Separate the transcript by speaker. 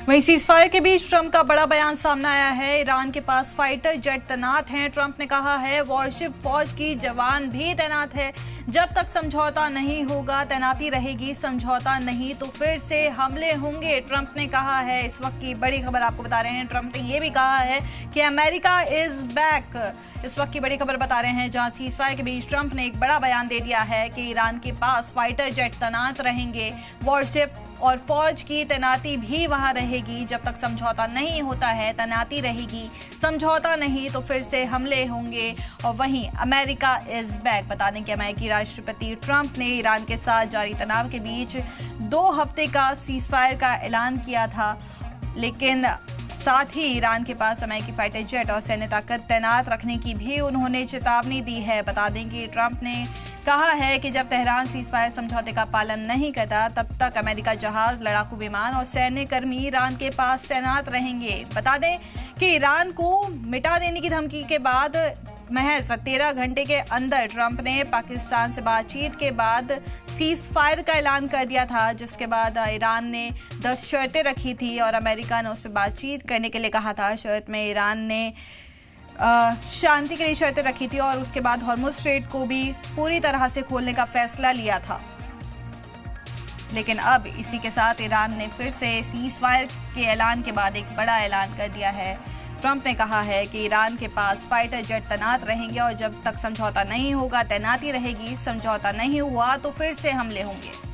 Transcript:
Speaker 1: वहीं सीजफायर के बीच ट्रंप का बड़ा बयान सामने आया है। ईरान के पास फाइटर जेट तैनात हैं। ट्रंप ने कहा है वॉरशिप फौज की जवान भी तैनात है। जब तक समझौता नहीं होगा तैनाती रहेगी, समझौता नहीं तो फिर से हमले होंगे, ट्रंप ने कहा है। इस वक्त की बड़ी खबर आपको बता रहे हैं। ट्रंप ने यह भी कहा है कि अमेरिका इज बैक। इस वक्त की बड़ी खबर बता रहे हैं, जहां सीजफायर के बीच ट्रंप ने एक बड़ा बयान दे दिया है कि ईरान के पास फाइटर जेट तैनात रहेंगे, वॉरशिप और फौज की तैनाती भी वहां रहेगी। जब तक समझौता नहीं होता है तैनाती रहेगी, समझौता नहीं तो फिर से हमले होंगे। और वहीं अमेरिका इज बैक। बता दें कि अमेरिकी राष्ट्रपति ट्रंप ने ईरान के साथ जारी तनाव के बीच 2 हफ्ते का सीजफायर का ऐलान किया था, लेकिन साथ ही ईरान के पास अमेरिकी फाइटर जेट और सैन्य ताकत तैनात रखने की भी उन्होंने चेतावनी दी है। बता दें कि ट्रंप ने कहा है कि जब तेहरान सीजफायर समझौते का पालन नहीं करता तब तक अमेरिका जहाज, लड़ाकू विमान और सैन्य कर्मी ईरान के पास तैनात रहेंगे। बता दें कि ईरान को मिटा देने की धमकी के बाद महज 13 घंटे के अंदर ट्रंप ने पाकिस्तान से बातचीत के बाद सीजफायर का ऐलान कर दिया था, जिसके बाद ईरान ने 10 शर्तें रखी थी और अमेरिका ने उस पर बातचीत करने के लिए कहा था। शर्त में ईरान ने शांति के लिए शर्तें रखी थी और उसके बाद हॉर्मुज़ स्ट्रेट को भी पूरी तरह से खोलने का फैसला लिया था। लेकिन अब इसी के साथ ईरान ने फिर से सीजफायर के ऐलान के बाद एक बड़ा ऐलान कर दिया है। ट्रंप ने कहा है कि ईरान के पास फाइटर जेट तैनात रहेंगे और जब तक समझौता नहीं होगा तैनाती रहेगी, समझौता नहीं हुआ तो फिर से हमले होंगे।